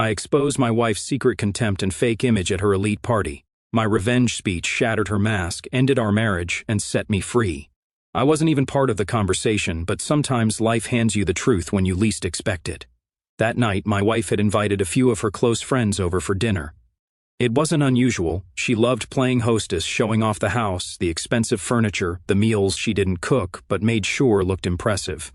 I exposed my wife's secret contempt and fake image at her elite party. My revenge speech shattered her mask, ended our marriage, and set me free. I wasn't even part of the conversation, but sometimes life hands you the truth when you least expect it. That night, my wife had invited a few of her close friends over for dinner. It wasn't unusual. She loved playing hostess, showing off the house, the expensive furniture, the meals she didn't cook but made sure looked impressive.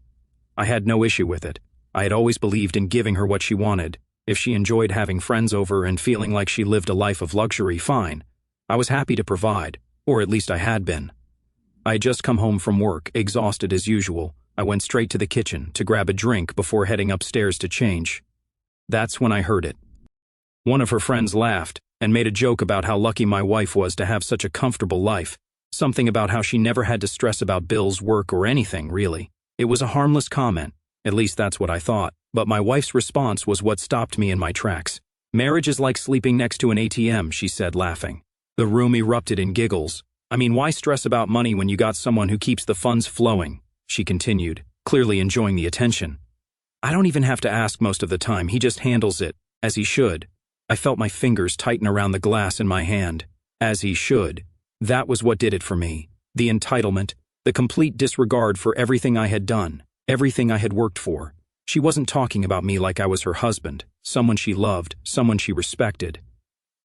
I had no issue with it. I had always believed in giving her what she wanted. If she enjoyed having friends over and feeling like she lived a life of luxury, fine. I was happy to provide, or at least I had been. I had just come home from work, exhausted as usual. I went straight to the kitchen to grab a drink before heading upstairs to change. That's when I heard it. One of her friends laughed and made a joke about how lucky my wife was to have such a comfortable life, something about how she never had to stress about bills, work, or anything, really. It was a harmless comment, at least that's what I thought, but my wife's response was what stopped me in my tracks. "Marriage is like sleeping next to an ATM," she said, laughing. The room erupted in giggles. "I mean, why stress about money when you got someone who keeps the funds flowing?" she continued, clearly enjoying the attention. "I don't even have to ask most of the time, he just handles it, as he should." I felt my fingers tighten around the glass in my hand. As he should. That was what did it for me. The entitlement, the complete disregard for everything I had done, everything I had worked for. She wasn't talking about me like I was her husband, someone she loved, someone she respected.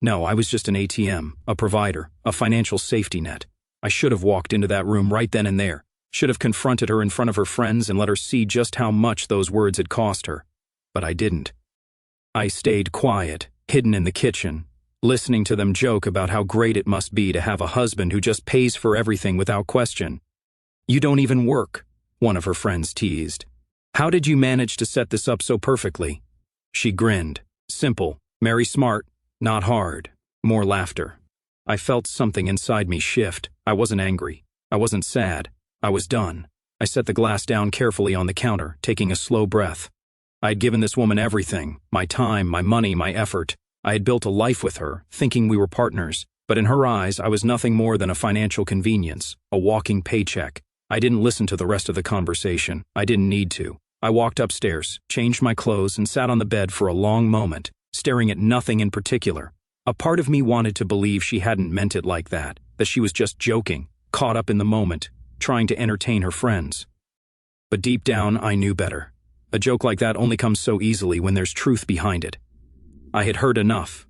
No, I was just an ATM, a provider, a financial safety net. I should have walked into that room right then and there, should have confronted her in front of her friends and let her see just how much those words had cost her. But I didn't. I stayed quiet, hidden in the kitchen, listening to them joke about how great it must be to have a husband who just pays for everything without question. "You don't even work," one of her friends teased. "How did you manage to set this up so perfectly?" She grinned. "Simple, marry smart, not hard." More laughter. I felt something inside me shift. I wasn't angry. I wasn't sad. I was done. I set the glass down carefully on the counter, taking a slow breath. I had given this woman everything, my time, my money, my effort. I had built a life with her, thinking we were partners, but in her eyes, I was nothing more than a financial convenience, a walking paycheck. I didn't listen to the rest of the conversation. I didn't need to. I walked upstairs, changed my clothes, and sat on the bed for a long moment, staring at nothing in particular. A part of me wanted to believe she hadn't meant it like that she was just joking, caught up in the moment, trying to entertain her friends. But deep down, I knew better. A joke like that only comes so easily when there's truth behind it. I had heard enough.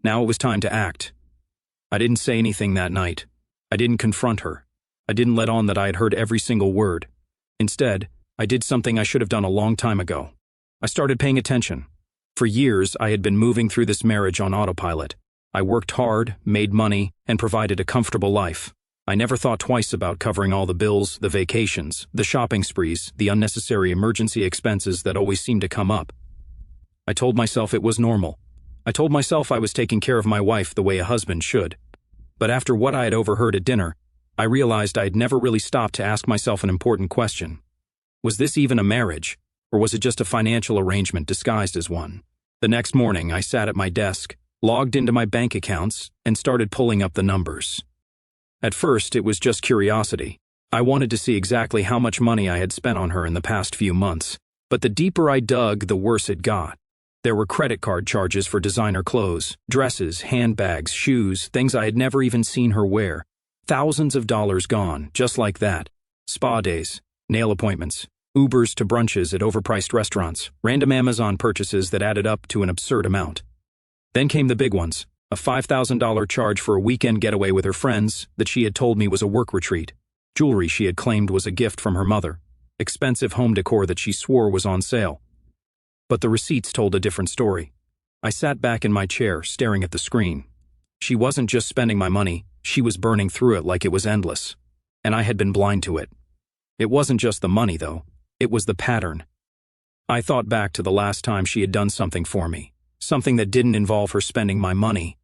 Now it was time to act. I didn't say anything that night. I didn't confront her. I didn't let on that I had heard every single word. Instead, I did something I should have done a long time ago. I started paying attention. For years, I had been moving through this marriage on autopilot. I worked hard, made money, and provided a comfortable life. I never thought twice about covering all the bills, the vacations, the shopping sprees, the unnecessary emergency expenses that always seemed to come up. I told myself it was normal. I told myself I was taking care of my wife the way a husband should. But after what I had overheard at dinner, I realized I had never really stopped to ask myself an important question. Was this even a marriage, or was it just a financial arrangement disguised as one? The next morning, I sat at my desk, logged into my bank accounts, and started pulling up the numbers. At first, it was just curiosity. I wanted to see exactly how much money I had spent on her in the past few months. But the deeper I dug, the worse it got. There were credit card charges for designer clothes, dresses, handbags, shoes, things I had never even seen her wear. Thousands of dollars gone, just like that. Spa days, nail appointments, Ubers to brunches at overpriced restaurants, random Amazon purchases that added up to an absurd amount. Then came the big ones, a $5,000 charge for a weekend getaway with her friends that she had told me was a work retreat, jewelry she had claimed was a gift from her mother, expensive home decor that she swore was on sale. But the receipts told a different story. I sat back in my chair, staring at the screen. She wasn't just spending my money, she was burning through it like it was endless. And I had been blind to it. It wasn't just the money, though. It was the pattern. I thought back to the last time she had done something for me, something that didn't involve her spending my money.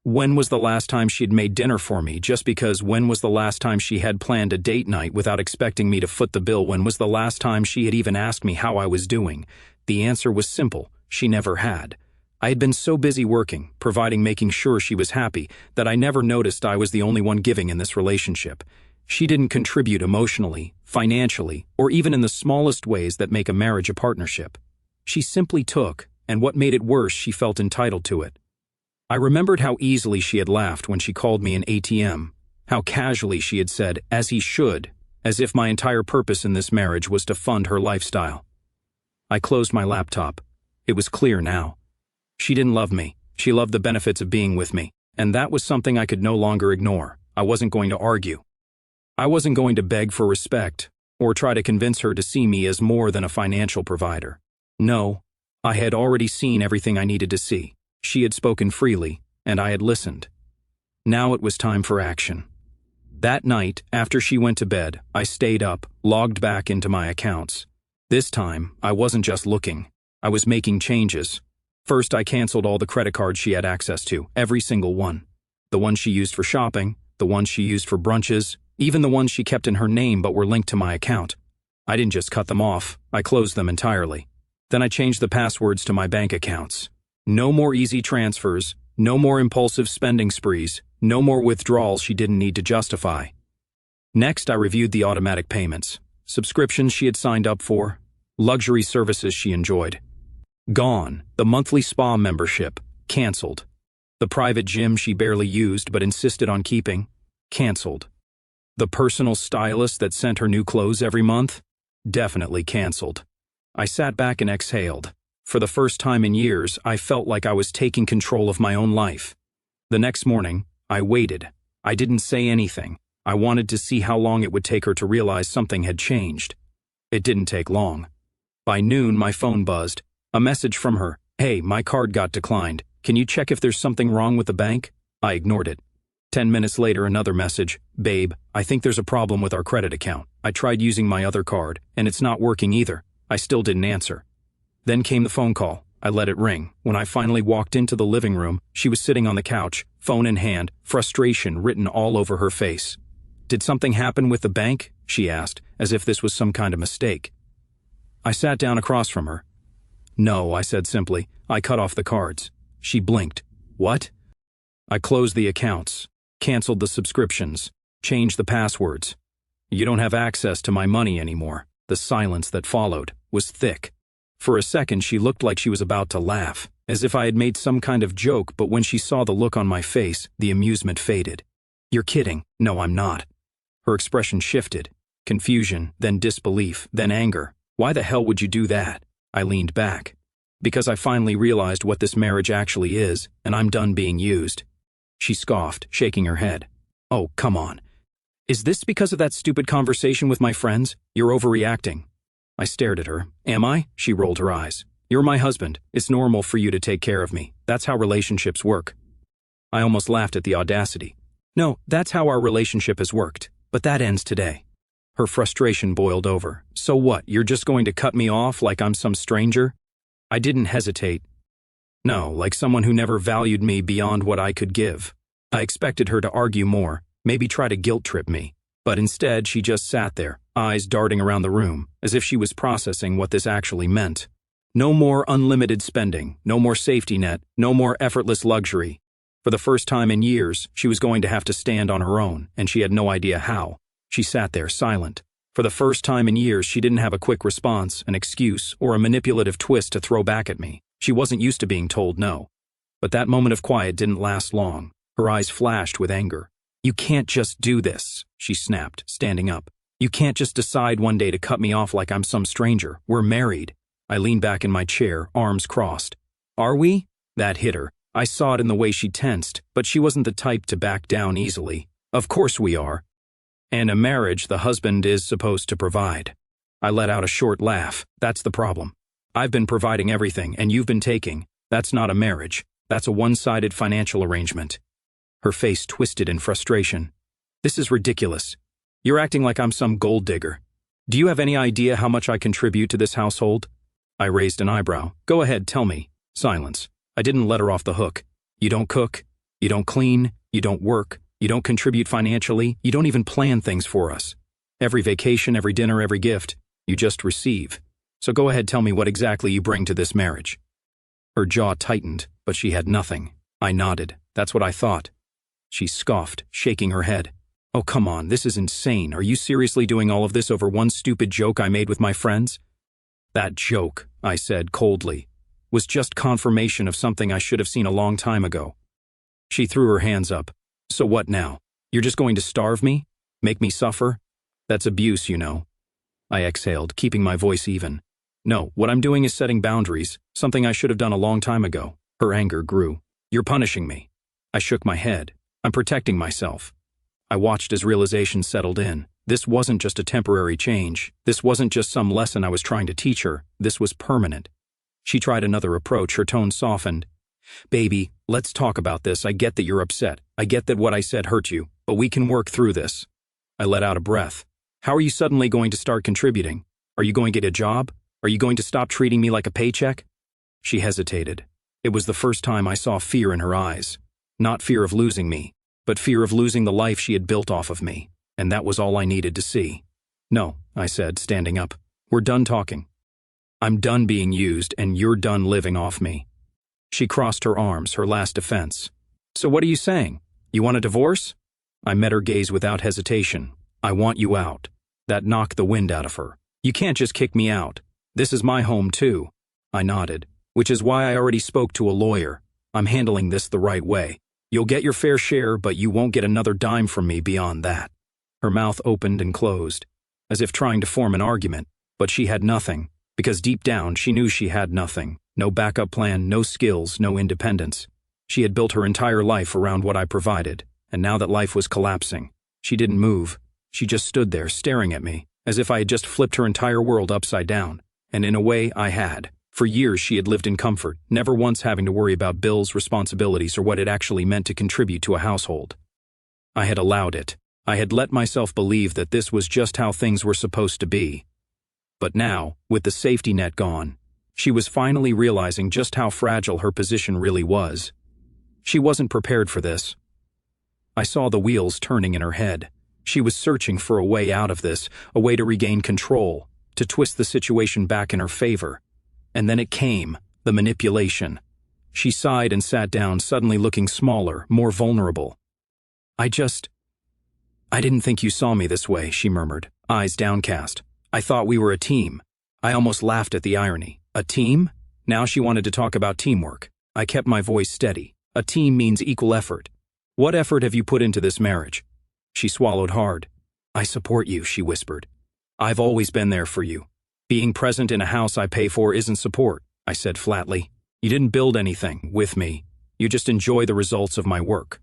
When was the last time she had made dinner for me just because? When was the last time she had planned a date night without expecting me to foot the bill? When was the last time she had even asked me how I was doing? The answer was simple. She never had. I had been so busy working, providing, making sure she was happy, that I never noticed I was the only one giving in this relationship. She didn't contribute emotionally, financially, or even in the smallest ways that make a marriage a partnership. She simply took, and what made it worse, she felt entitled to it. I remembered how easily she had laughed when she called me an ATM, how casually she had said, "as he should," as if my entire purpose in this marriage was to fund her lifestyle. I closed my laptop. It was clear now. She didn't love me. She loved the benefits of being with me, and that was something I could no longer ignore. I wasn't going to argue. I wasn't going to beg for respect or try to convince her to see me as more than a financial provider. No, I had already seen everything I needed to see. She had spoken freely, and I had listened. Now it was time for action. That night, after she went to bed, I stayed up, logged back into my accounts. This time, I wasn't just looking. I was making changes. First, I canceled all the credit cards she had access to, every single one. The ones she used for shopping, the ones she used for brunches, even the ones she kept in her name but were linked to my account. I didn't just cut them off, I closed them entirely. Then I changed the passwords to my bank accounts. No more easy transfers, no more impulsive spending sprees, no more withdrawals she didn't need to justify. Next, I reviewed the automatic payments, subscriptions she had signed up for, luxury services she enjoyed. Gone. The monthly spa membership, canceled. The private gym she barely used but insisted on keeping, canceled. The personal stylist that sent her new clothes every month, definitely canceled. I sat back and exhaled. For the first time in years, I felt like I was taking control of my own life. The next morning, I waited. I didn't say anything. I wanted to see how long it would take her to realize something had changed. It didn't take long. By noon, my phone buzzed. A message from her. "Hey, my card got declined. Can you check if there's something wrong with the bank?" I ignored it. 10 minutes later, another message. "Babe, I think there's a problem with our credit account. I tried using my other card, and it's not working either." I still didn't answer. Then came the phone call. I let it ring. When I finally walked into the living room, she was sitting on the couch, phone in hand, frustration written all over her face. "Did something happen with the bank?" she asked, as if this was some kind of mistake. I sat down across from her. "No," I said simply. "I cut off the cards." She blinked. "What?" I closed the accounts, canceled the subscriptions, changed the passwords. "You don't have access to my money anymore." The silence that followed was thick. For a second, she looked like she was about to laugh, as if I had made some kind of joke, but when she saw the look on my face, the amusement faded. "You're kidding." "No, I'm not." Her expression shifted. Confusion, then disbelief, then anger. "Why the hell would you do that?" I leaned back. "Because I finally realized what this marriage actually is, and I'm done being used." She scoffed, shaking her head. "Oh, come on. Is this because of that stupid conversation with my friends? You're overreacting." I stared at her. "Am I?" She rolled her eyes. "You're my husband. It's normal for you to take care of me. That's how relationships work." I almost laughed at the audacity. "No, that's how our relationship has worked. But that ends today." Her frustration boiled over. "So what, you're just going to cut me off like I'm some stranger?" I didn't hesitate. No, like someone who never valued me beyond what I could give. I expected her to argue more, maybe try to guilt-trip me. But instead, she just sat there, eyes darting around the room, as if she was processing what this actually meant. No more unlimited spending, no more safety net, no more effortless luxury. For the first time in years, she was going to have to stand on her own, and she had no idea how. She sat there, silent. For the first time in years, she didn't have a quick response, an excuse, or a manipulative twist to throw back at me. She wasn't used to being told no. But that moment of quiet didn't last long. Her eyes flashed with anger. "You can't just do this," she snapped, standing up. "You can't just decide one day to cut me off like I'm some stranger. We're married." I leaned back in my chair, arms crossed. "Are we?" That hit her. I saw it in the way she tensed, but she wasn't the type to back down easily. "Of course we are. And a marriage, the husband is supposed to provide." I let out a short laugh. "That's the problem. I've been providing everything, and you've been taking. That's not a marriage. That's a one-sided financial arrangement." Her face twisted in frustration. "This is ridiculous. You're acting like I'm some gold digger. Do you have any idea how much I contribute to this household?" I raised an eyebrow. "Go ahead, tell me." Silence. I didn't let her off the hook. "You don't cook. You don't clean. You don't work. You don't contribute financially. You don't even plan things for us. Every vacation, every dinner, every gift, you just receive. So go ahead, tell me what exactly you bring to this marriage." Her jaw tightened, but she had nothing. I nodded. "That's what I thought." She scoffed, shaking her head. "Oh, come on, this is insane. Are you seriously doing all of this over one stupid joke I made with my friends?" "That joke," I said coldly, was just confirmation of something I should have seen a long time ago. She threw her hands up. So what now? You're just going to starve me? Make me suffer? That's abuse, you know. I exhaled, keeping my voice even. No, what I'm doing is setting boundaries, something I should have done a long time ago. Her anger grew. You're punishing me. I shook my head. I'm protecting myself. I watched as realization settled in. This wasn't just a temporary change. This wasn't just some lesson I was trying to teach her. This was permanent. She tried another approach, her tone softened. Baby, let's talk about this. I get that you're upset. I get that what I said hurt you, but we can work through this. I let out a breath. How are you suddenly going to start contributing? Are you going to get a job? Are you going to stop treating me like a paycheck? She hesitated. It was the first time I saw fear in her eyes. Not fear of losing me, but fear of losing the life she had built off of me, and that was all I needed to see. No, I said, standing up. We're done talking. I'm done being used, and you're done living off me. She crossed her arms, her last defense. So what are you saying? You want a divorce? I met her gaze without hesitation. I want you out. That knocked the wind out of her. You can't just kick me out. This is my home too. I nodded, which is why I already spoke to a lawyer. I'm handling this the right way. You'll get your fair share, but you won't get another dime from me beyond that. Her mouth opened and closed, as if trying to form an argument, but she had nothing, because deep down she knew she had nothing. No backup plan, no skills, no independence. She had built her entire life around what I provided, and now that life was collapsing, she didn't move. She just stood there staring at me, as if I had just flipped her entire world upside down. And in a way, I had. For years she had lived in comfort, never once having to worry about bills, responsibilities, or what it actually meant to contribute to a household. I had allowed it. I had let myself believe that this was just how things were supposed to be. But now, with the safety net gone, she was finally realizing just how fragile her position really was. She wasn't prepared for this. I saw the wheels turning in her head. She was searching for a way out of this, a way to regain control, to twist the situation back in her favor. And then it came, the manipulation. She sighed and sat down, suddenly looking smaller, more vulnerable. I didn't think you saw me this way, she murmured, eyes downcast. I thought we were a team. I almost laughed at the irony. A team? Now she wanted to talk about teamwork. I kept my voice steady. A team means equal effort. What effort have you put into this marriage? She swallowed hard. I support you, she whispered. I've always been there for you. Being present in a house I pay for isn't support, I said flatly. You didn't build anything with me. You just enjoy the results of my work.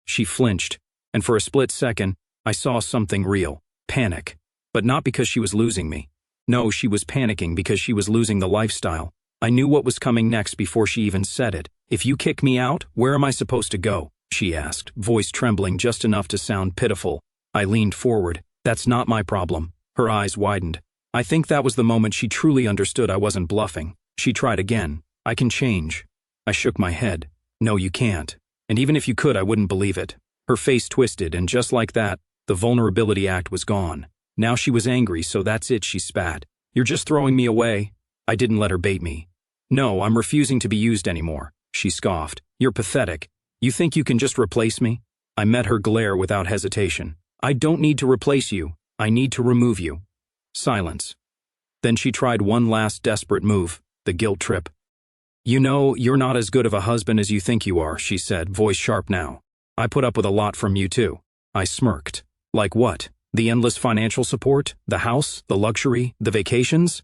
She flinched, and for a split second, I saw something real, panic. But not because she was losing me. No, she was panicking because she was losing the lifestyle. I knew what was coming next before she even said it. If you kick me out, where am I supposed to go? She asked, voice trembling just enough to sound pitiful. I leaned forward. That's not my problem. Her eyes widened. I think that was the moment she truly understood I wasn't bluffing. She tried again. I can change. I shook my head. No, you can't. And even if you could, I wouldn't believe it. Her face twisted, and just like that, the vulnerability act was gone. Now she was angry, so that's it, she spat. You're just throwing me away. I didn't let her bait me. No, I'm refusing to be used anymore, she scoffed. You're pathetic. You think you can just replace me? I met her glare without hesitation. I don't need to replace you. I need to remove you. Silence. Then she tried one last desperate move, the guilt trip. You know, you're not as good of a husband as you think you are, she said, voice sharp now. I put up with a lot from you too. I smirked. Like what? The endless financial support? The house? The luxury? The vacations?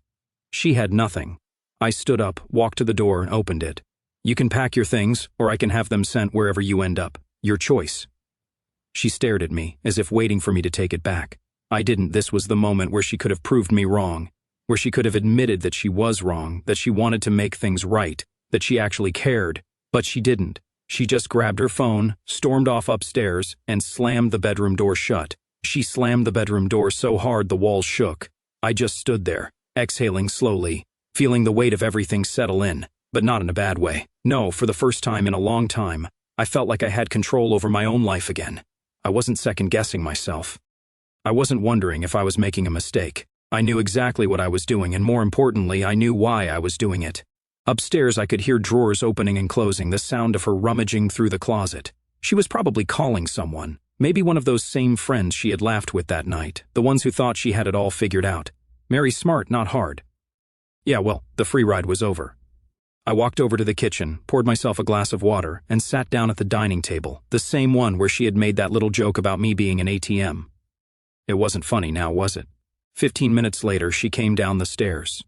She had nothing. I stood up, walked to the door, and opened it. You can pack your things, or I can have them sent wherever you end up. Your choice. She stared at me, as if waiting for me to take it back. I didn't. This was the moment where she could have proved me wrong, where she could have admitted that she was wrong, that she wanted to make things right, that she actually cared. But she didn't. She just grabbed her phone, stormed off upstairs, and slammed the bedroom door shut. She slammed the bedroom door so hard the walls shook. I just stood there, exhaling slowly, feeling the weight of everything settle in, but not in a bad way. No, for the first time in a long time, I felt like I had control over my own life again. I wasn't second-guessing myself. I wasn't wondering if I was making a mistake. I knew exactly what I was doing, and more importantly, I knew why I was doing it. Upstairs, I could hear drawers opening and closing, the sound of her rummaging through the closet. She was probably calling someone. Maybe one of those same friends she had laughed with that night, the ones who thought she had it all figured out. Mary smart, not hard. Yeah, well, the free ride was over. I walked over to the kitchen, poured myself a glass of water, and sat down at the dining table, the same one where she had made that little joke about me being an ATM. It wasn't funny now, was it? 15 minutes later, she came down the stairs.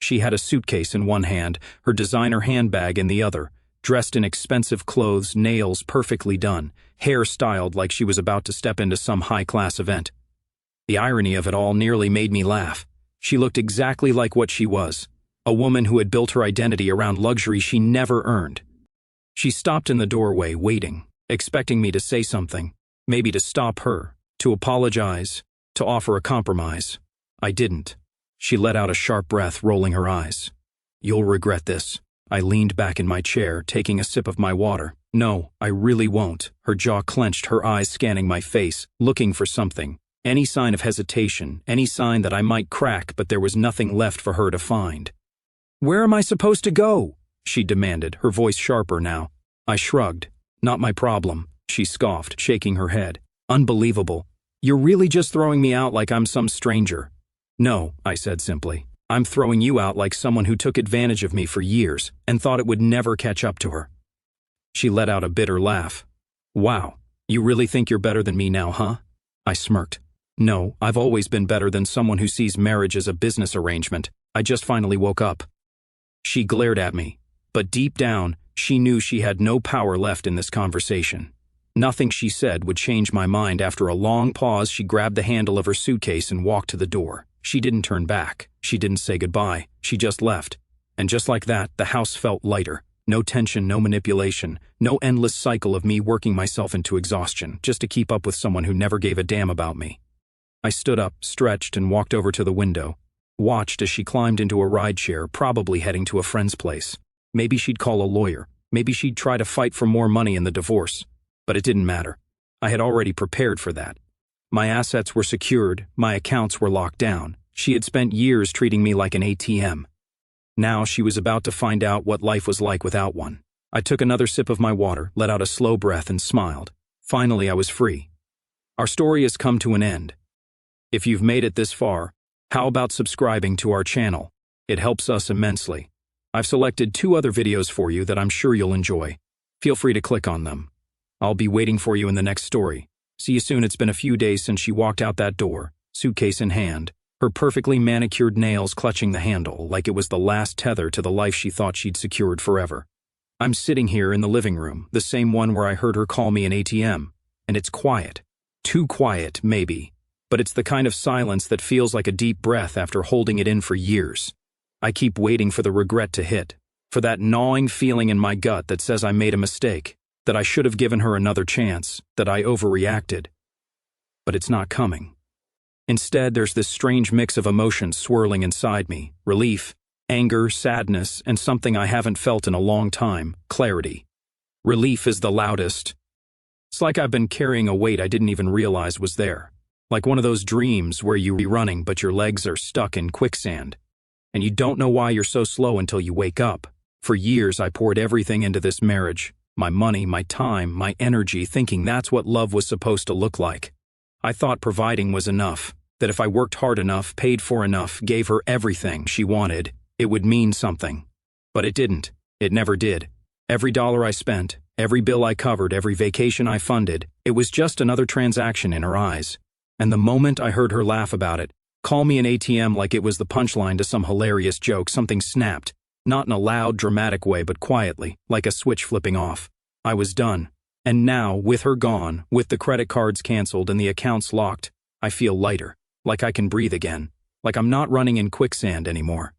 She had a suitcase in one hand, her designer handbag in the other, dressed in expensive clothes, nails perfectly done, hair styled like she was about to step into some high-class event. The irony of it all nearly made me laugh. She looked exactly like what she was, a woman who had built her identity around luxury she never earned. She stopped in the doorway, waiting, expecting me to say something, maybe to stop her, to apologize, to offer a compromise. I didn't. She let out a sharp breath, rolling her eyes. "You'll regret this." I leaned back in my chair, taking a sip of my water. "No, I really won't." Her jaw clenched, her eyes scanning my face, looking for something. Any sign of hesitation, any sign that I might crack, but there was nothing left for her to find. "Where am I supposed to go?" she demanded, her voice sharper now. I shrugged. "Not my problem," she scoffed, shaking her head. "Unbelievable. You're really just throwing me out like I'm some stranger." "No," I said simply. "I'm throwing you out like someone who took advantage of me for years and thought it would never catch up to her." She let out a bitter laugh. "Wow, you really think you're better than me now, huh?" I smirked. "No, I've always been better than someone who sees marriage as a business arrangement. I just finally woke up." She glared at me, but deep down, she knew she had no power left in this conversation. Nothing she said would change my mind. After a long pause, she grabbed the handle of her suitcase and walked to the door. She didn't turn back. She didn't say goodbye. She just left. And just like that, the house felt lighter. No tension, no manipulation, no endless cycle of me working myself into exhaustion just to keep up with someone who never gave a damn about me. I stood up, stretched, and walked over to the window. Watched as she climbed into a rideshare, probably heading to a friend's place. Maybe she'd call a lawyer. Maybe she'd try to fight for more money in the divorce. But it didn't matter. I had already prepared for that. My assets were secured, my accounts were locked down. She had spent years treating me like an ATM. Now she was about to find out what life was like without one. I took another sip of my water, let out a slow breath, and smiled. Finally, I was free. Our story has come to an end. If you've made it this far, how about subscribing to our channel? It helps us immensely. I've selected 2 other videos for you that I'm sure you'll enjoy. Feel free to click on them. I'll be waiting for you in the next story. See you soon. It's been a few days since she walked out that door, suitcase in hand, her perfectly manicured nails clutching the handle like it was the last tether to the life she thought she'd secured forever. I'm sitting here in the living room, the same one where I heard her call me an ATM, and it's quiet. Too quiet, maybe, but it's the kind of silence that feels like a deep breath after holding it in for years. I keep waiting for the regret to hit, for that gnawing feeling in my gut that says I made a mistake, that I should have given her another chance, that I overreacted. But it's not coming. Instead, there's this strange mix of emotions swirling inside me: relief, anger, sadness, and something I haven't felt in a long time: clarity. Relief is the loudest. It's like I've been carrying a weight I didn't even realize was there. Like one of those dreams where you're running but your legs are stuck in quicksand, and you don't know why you're so slow until you wake up. For years, I poured everything into this marriage. My money, my time, my energy, thinking that's what love was supposed to look like. I thought providing was enough, that if I worked hard enough, paid for enough, gave her everything she wanted, it would mean something. But it didn't. It never did. Every dollar I spent, every bill I covered, every vacation I funded, it was just another transaction in her eyes. And the moment I heard her laugh about it, call me an ATM like it was the punchline to some hilarious joke, something snapped. Not in a loud, dramatic way, but quietly, like a switch flipping off. I was done. And now, with her gone, with the credit cards canceled and the accounts locked, I feel lighter, like I can breathe again, like I'm not running in quicksand anymore.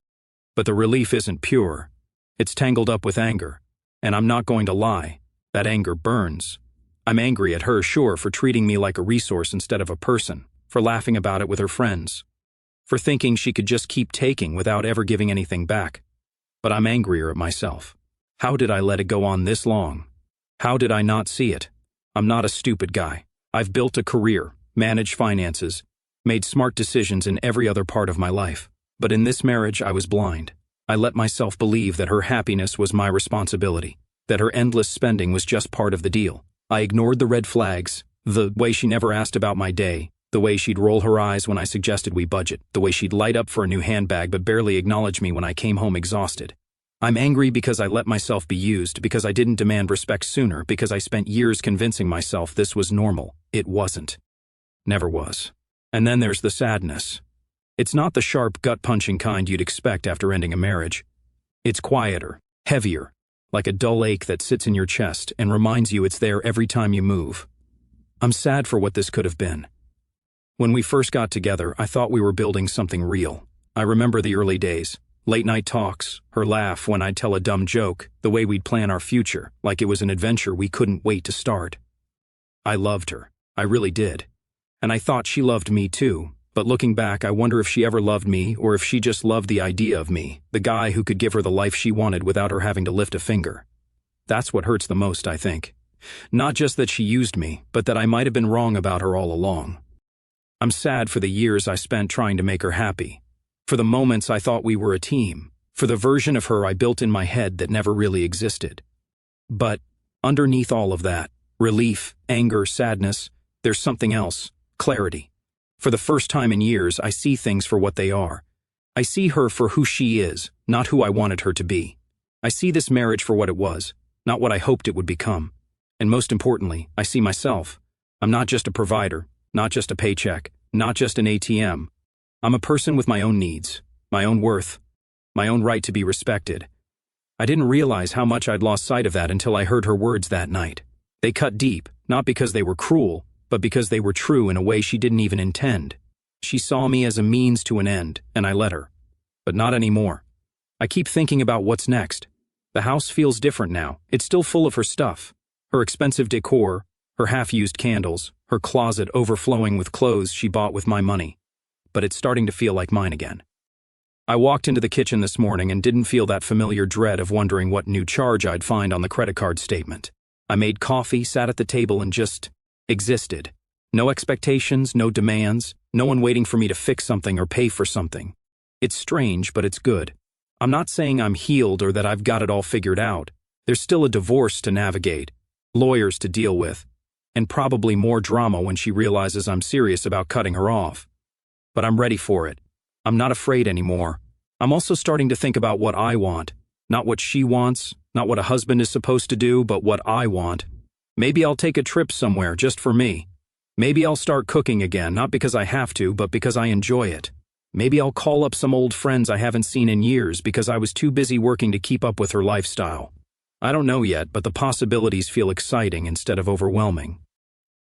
But the relief isn't pure. It's tangled up with anger. And I'm not going to lie, that anger burns. I'm angry at her, sure, for treating me like a resource instead of a person, for laughing about it with her friends, for thinking she could just keep taking without ever giving anything back. But I'm angrier at myself. How did I let it go on this long? How did I not see it? I'm not a stupid guy. I've built a career, managed finances, made smart decisions in every other part of my life. But in this marriage, I was blind. I let myself believe that her happiness was my responsibility, that her endless spending was just part of the deal. I ignored the red flags, the way she never asked about my day, the way she'd roll her eyes when I suggested we budget, the way she'd light up for a new handbag but barely acknowledge me when I came home exhausted. I'm angry because I let myself be used, because I didn't demand respect sooner, because I spent years convincing myself this was normal. It wasn't. Never was. And then there's the sadness. It's not the sharp, gut-punching kind you'd expect after ending a marriage. It's quieter, heavier, like a dull ache that sits in your chest and reminds you it's there every time you move. I'm sad for what this could have been. When we first got together, I thought we were building something real. I remember the early days. Late-night talks, her laugh when I'd tell a dumb joke, the way we'd plan our future, like it was an adventure we couldn't wait to start. I loved her. I really did. And I thought she loved me too, but looking back, I wonder if she ever loved me or if she just loved the idea of me, the guy who could give her the life she wanted without her having to lift a finger. That's what hurts the most, I think. Not just that she used me, but that I might have been wrong about her all along. I'm sad for the years I spent trying to make her happy. For the moments I thought we were a team, for the version of her I built in my head that never really existed. But underneath all of that, relief, anger, sadness, there's something else, clarity. For the first time in years, I see things for what they are. I see her for who she is, not who I wanted her to be. I see this marriage for what it was, not what I hoped it would become. And most importantly, I see myself. I'm not just a provider, not just a paycheck, not just an ATM. I'm a person with my own needs, my own worth, my own right to be respected. I didn't realize how much I'd lost sight of that until I heard her words that night. They cut deep, not because they were cruel, but because they were true in a way she didn't even intend. She saw me as a means to an end, and I let her. But not anymore. I keep thinking about what's next. The house feels different now. It's still full of her stuff. Her expensive decor, her half-used candles, her closet overflowing with clothes she bought with my money. But it's starting to feel like mine again. I walked into the kitchen this morning and didn't feel that familiar dread of wondering what new charge I'd find on the credit card statement. I made coffee, sat at the table, and just existed. No expectations, no demands, no one waiting for me to fix something or pay for something. It's strange, but it's good. I'm not saying I'm healed or that I've got it all figured out. There's still a divorce to navigate, lawyers to deal with, and probably more drama when she realizes I'm serious about cutting her off. But I'm ready for it. I'm not afraid anymore. I'm also starting to think about what I want. Not what she wants, not what a husband is supposed to do, but what I want. Maybe I'll take a trip somewhere just for me. Maybe I'll start cooking again, not because I have to, but because I enjoy it. Maybe I'll call up some old friends I haven't seen in years because I was too busy working to keep up with her lifestyle. I don't know yet, but the possibilities feel exciting instead of overwhelming.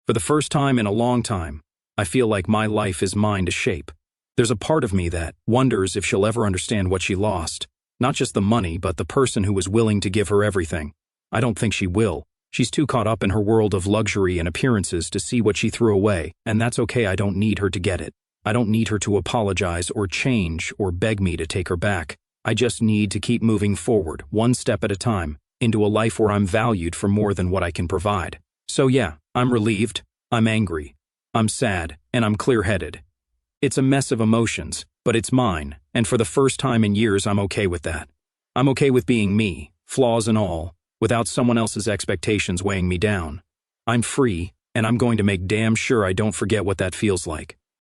For the first time in a long time, I feel like my life is mine to shape. There's a part of me that wonders if she'll ever understand what she lost. Not just the money, but the person who was willing to give her everything. I don't think she will. She's too caught up in her world of luxury and appearances to see what she threw away, and that's okay. I don't need her to get it. I don't need her to apologize or change or beg me to take her back. I just need to keep moving forward, one step at a time, into a life where I'm valued for more than what I can provide. So yeah, I'm relieved, I'm angry, I'm sad, and I'm clear-headed. It's a mess of emotions, but it's mine, and for the first time in years I'm okay with that. I'm okay with being me, flaws and all, without someone else's expectations weighing me down. I'm free, and I'm going to make damn sure I don't forget what that feels like.